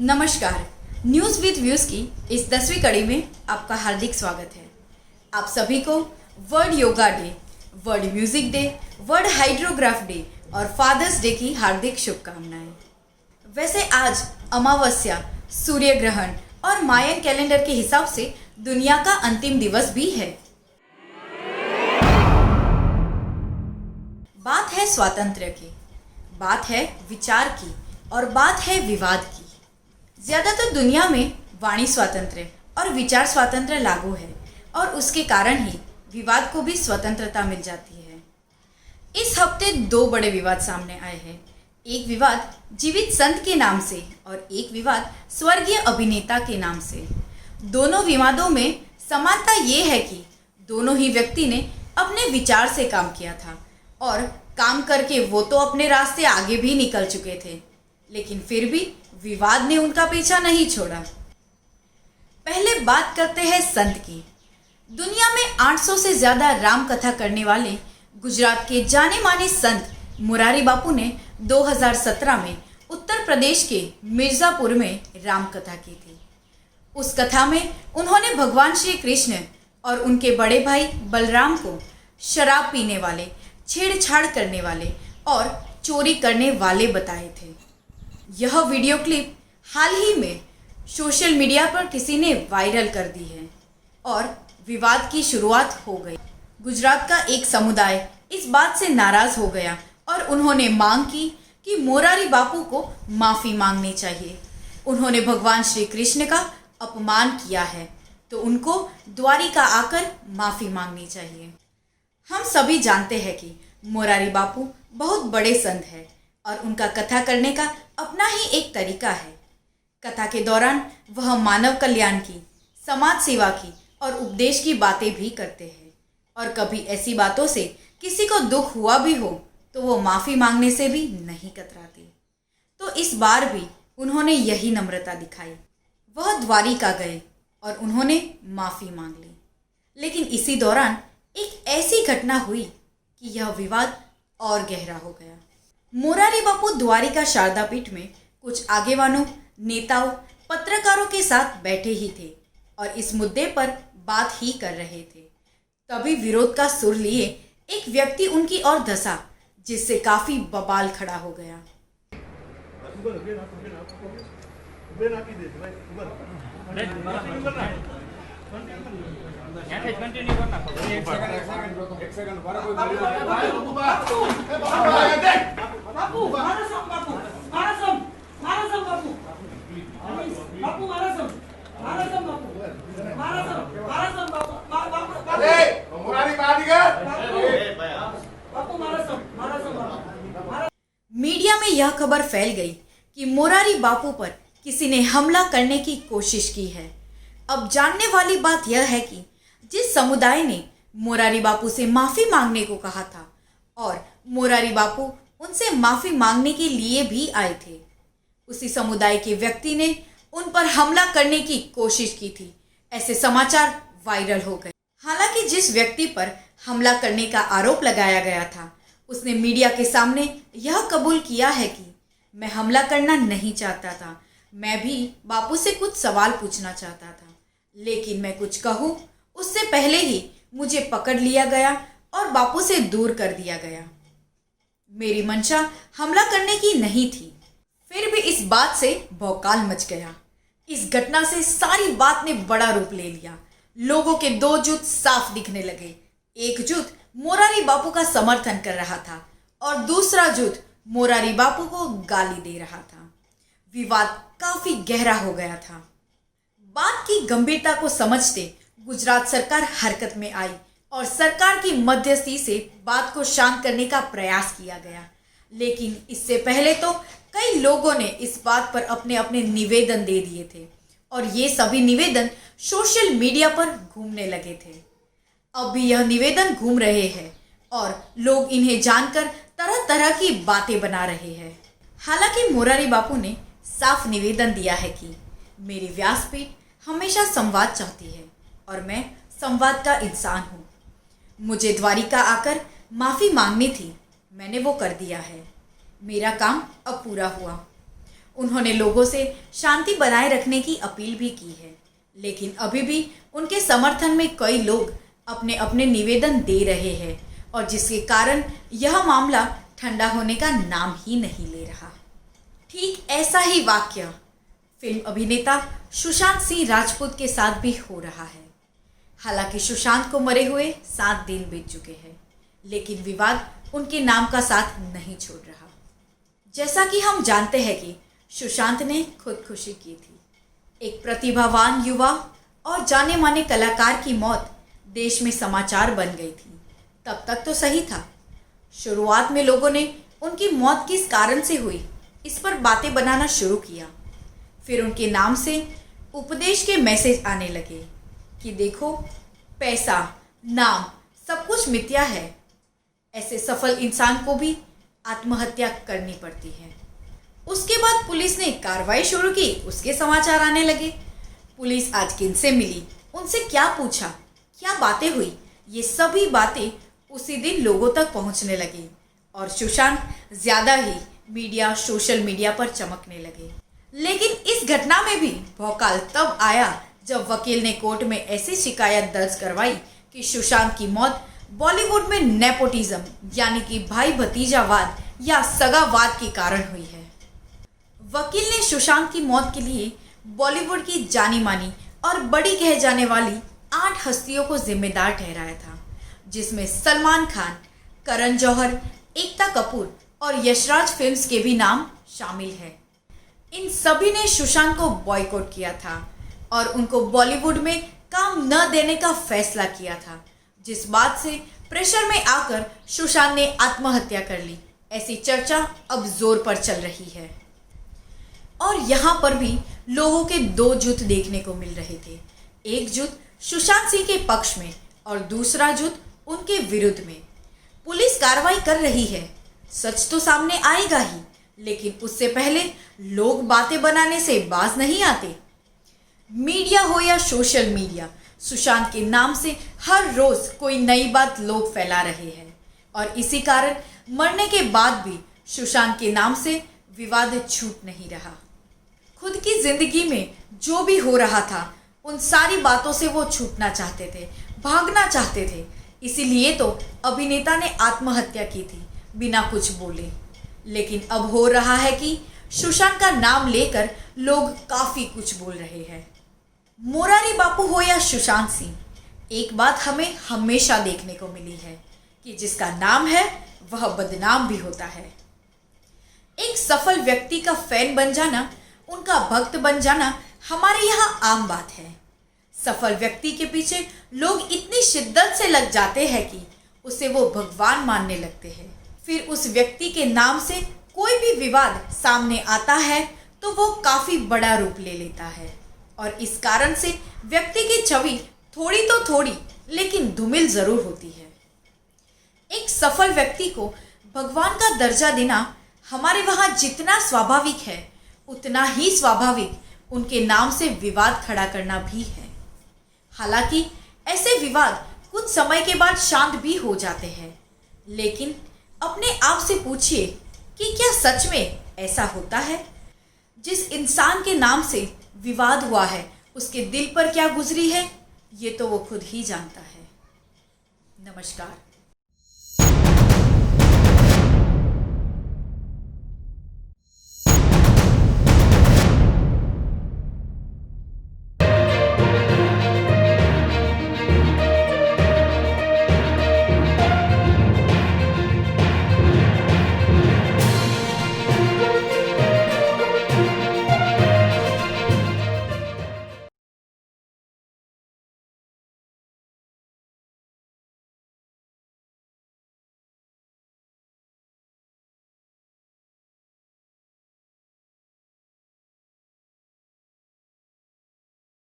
नमस्कार। News with views की इस 10वीं कड़ी में आपका हार्दिक स्वागत है। आप सभी को world yoga day, world music day, world hydrograph day और फादर्स डे की हार्दिक शुभकामनाएं। वैसे आज अमावस्या, सूर्य ग्रहण और मायन कैलेंडर के हिसाब से दुनिया का अंतिम दिवस भी है। बात है स्वातंत्र्य की, बात है विचार की और बात है विवाद की। ज़्यादातर दुनिया में वाणी स्वातंत्र्य और विचार स्वातंत्र्य लागू है और उसके कारण ही विवाद को भी स्वतंत्रता मिल जाती है। इस हफ्ते दो बड़े विवाद सामने आए हैं। एक विवाद जीवित संत के नाम से और एक विवाद स्वर्गीय अभिनेता के नाम से। दोनों विवादों में समानता ये है कि दोनों ही व्यक्ति ने अपने विचार से काम किया था और काम करके वो तो अपने रास्ते आगे भी निकल चुके थे, लेकिन फिर भी विवाद ने उनका पीछा नहीं छोड़ा। पहले बात करते हैं संत की। दुनिया में 800 से ज़्यादा राम कथा करने वाले गुजरात के जाने माने संत मुरारी बापू ने 2017 में उत्तर प्रदेश के मिर्ज़ापुर में राम कथा की थी। उस कथा में उन्होंने भगवान श्री कृष्ण और उनके बड़े भाई बलराम को शराब पीने वाले, छेड़छाड़ करने वाले और चोरी करने वाले बताए थे। यह वीडियो क्लिप हाल ही में सोशल मीडिया पर किसी ने वायरल कर दी है और विवाद की शुरुआत हो गई। गुजरात का एक समुदाय इस बात से नाराज हो गया और उन्होंने मांग की कि मुरारी बापू को माफ़ी मांगनी चाहिए। उन्होंने भगवान श्री कृष्ण का अपमान किया है तो उनको द्वारिका आकर माफ़ी मांगनी चाहिए। हम सभी जानते हैं कि मुरारी बापू बहुत बड़े संत हैं और उनका कथा करने का अपना ही एक तरीका है। कथा के दौरान वह मानव कल्याण की, समाज सेवा की और उपदेश की बातें भी करते हैं और कभी ऐसी बातों से किसी को दुख हुआ भी हो तो वो माफ़ी मांगने से भी नहीं कतराते। तो इस बार भी उन्होंने यही नम्रता दिखाई। वह द्वारिका गए और उन्होंने माफ़ी मांग ली। लेकिन इसी दौरान एक ऐसी घटना हुई कि यह विवाद और गहरा हो गया। मुरारी बापू द्वारिका शारदा पीठ में कुछ आगेवानों, नेताओं, पत्रकारों के साथ बैठे ही थे और इस मुद्दे पर बात ही कर रहे थे। तभी विरोध का सुर लिए एक व्यक्ति उनकी ओर धंसा, जिससे काफी बवाल खड़ा हो गया। मीडिया में यह खबर फैल गई कि मुरारी बापू पर किसी ने हमला करने की कोशिश की है। अब जानने वाली बात यह है कि जिस समुदाय ने मुरारी बापू से माफ़ी मांगने को कहा था और मुरारी बापू उनसे माफ़ी मांगने के लिए भी आए थे, उसी समुदाय के व्यक्ति ने उन पर हमला करने की कोशिश की थी। ऐसे समाचार वायरल हो गए। हालांकि जिस व्यक्ति पर हमला करने का आरोप लगाया गया था उसने मीडिया के सामने यह कबूल किया है कि मैं हमला करना नहीं चाहता था, मैं भी बापू से कुछ सवाल पूछना चाहता था, लेकिन मैं कुछ कहूँ उससे पहले ही मुझे पकड़ लिया गया और बापू से दूर कर दिया गया। मेरी मंशा हमला करने की नहीं थी। फिर भी इस बात से भौकाल मच गया। इस घटना से सारी बात ने बड़ा रूप ले लिया। लोगों के दो जुट साफ दिखने लगे। एक जुट मुरारी बापू का समर्थन कर रहा था और दूसरा जुट मुरारी बापू को गाली दे रहा था। विवाद काफी गहरा हो गया था। बात की गंभीरता को समझते गुजरात सरकार हरकत में आई और सरकार की मध्यस्थी से बात को शांत करने का प्रयास किया गया। लेकिन इससे पहले तो कई लोगों ने इस बात पर अपने अपने निवेदन दे दिए थे और ये सभी निवेदन सोशल मीडिया पर घूमने लगे थे। अब भी यह निवेदन घूम रहे हैं और लोग इन्हें जानकर तरह तरह की बातें बना रहे हैं। हालांकि मुरारी बापू ने साफ निवेदन दिया है कि मेरी व्यासपीठ हमेशा संवाद चाहती है और मैं संवाद का इंसान हूँ। मुझे द्वारिका आकर माफ़ी मांगनी थी, मैंने वो कर दिया है। मेरा काम अब पूरा हुआ। उन्होंने लोगों से शांति बनाए रखने की अपील भी की है, लेकिन अभी भी उनके समर्थन में कई लोग अपने अपने निवेदन दे रहे हैं और जिसके कारण यह मामला ठंडा होने का नाम ही नहीं ले रहा। ठीक ऐसा ही वाकया फिल्म अभिनेता सुशांत सिंह राजपूत के साथ भी हो रहा है। हालांकि सुशांत को मरे हुए 7 दिन बीत चुके हैं, लेकिन विवाद उनके नाम का साथ नहीं छोड़ रहा। जैसा कि हम जानते हैं कि सुशांत ने खुदकुशी की थी। एक प्रतिभावान युवा और जाने माने कलाकार की मौत देश में समाचार बन गई थी। तब तक तो सही था। शुरुआत में लोगों ने उनकी मौत किस कारण से हुई इस पर बातें बनाना शुरू किया। फिर उनके नाम से उपदेश के मैसेज आने लगे कि देखो, पैसा, नाम सब कुछ मिथ्या है। ऐसे सफल इंसान को भी आत्महत्या करनी पड़ती है। उसके बाद पुलिस ने कार्रवाई शुरू की, उसके समाचार आने लगे। पुलिस आज किनसे मिली, उनसे क्या पूछा, क्या बातें हुई, ये सभी बातें उसी दिन लोगों तक पहुंचने लगी और सुशांत ज़्यादा ही मीडिया, सोशल मीडिया पर चमकने लगे। लेकिन इस घटना में भी भौकाल तब आया जब वकील ने कोर्ट में ऐसी शिकायत दर्ज करवाई कि सुशांत की मौत बॉलीवुड में नेपोटिज्म यानी कि भाई भतीजावाद या सगावाद के कारण हुई है। वकील ने सुशांत की मौत के लिए बॉलीवुड की जानी मानी और बड़ी कहे जाने वाली 8 हस्तियों को जिम्मेदार ठहराया था, जिसमें सलमान खान, करण जौहर, एकता कपूर और यशराज फिल्म्स के भी नाम शामिल हैं। इन सभी ने सुशांत को बॉयकॉट किया था और उनको बॉलीवुड में काम न देने का फैसला किया था, जिस बात से प्रेशर में आकर सुशांत ने आत्महत्या कर ली। ऐसी चर्चा अब जोर पर चल रही है और यहाँ पर भी लोगों के 2 जुट देखने को मिल रहे थे। एक जुट सुशांत सिंह के पक्ष में और दूसरा जुट उनके विरुद्ध में। पुलिस कार्रवाई कर रही है, सच तो सामने आएगा ही, लेकिन उससे पहले लोग बातें बनाने से बाज नहीं आते। मीडिया हो या सोशल मीडिया, सुशांत के नाम से हर रोज कोई नई बात लोग फैला रहे हैं और इसी कारण मरने के बाद भी सुशांत के नाम से विवाद छूट नहीं रहा। खुद की जिंदगी में जो भी हो रहा था उन सारी बातों से वो छूटना चाहते थे, भागना चाहते थे। इसीलिए तो अभिनेता ने आत्महत्या की थी बिना कुछ बोले। लेकिन अब हो रहा है कि सुशांत का नाम लेकर लोग काफ़ी कुछ बोल रहे हैं। मोरारी बापू हो या सुशांत सिंह, एक बात हमें हमेशा देखने को मिली है कि जिसका नाम है वह बदनाम भी होता है। एक सफल व्यक्ति का फैन बन जाना, उनका भक्त बन जाना हमारे यहाँ आम बात है। सफल व्यक्ति के पीछे लोग इतनी शिद्दत से लग जाते हैं कि उसे वो भगवान मानने लगते हैं। फिर उस व्यक्ति के नाम से कोई भी विवाद सामने आता है तो वो काफ़ी बड़ा रूप ले लेता है और इस कारण से व्यक्ति की छवि थोड़ी तो थोड़ी लेकिन धूमिल ज़रूर होती है। एक सफल व्यक्ति को भगवान का दर्जा देना हमारे वहाँ जितना स्वाभाविक है, उतना ही स्वाभाविक उनके नाम से विवाद खड़ा करना भी है। हालांकि ऐसे विवाद कुछ समय के बाद शांत भी हो जाते हैं, लेकिन अपने आप से पूछिए कि क्या सच में ऐसा होता है? जिस इंसान के नाम से विवाद हुआ है उसके दिल पर क्या गुजरी है, ये तो वो खुद ही जानता है। नमस्कार।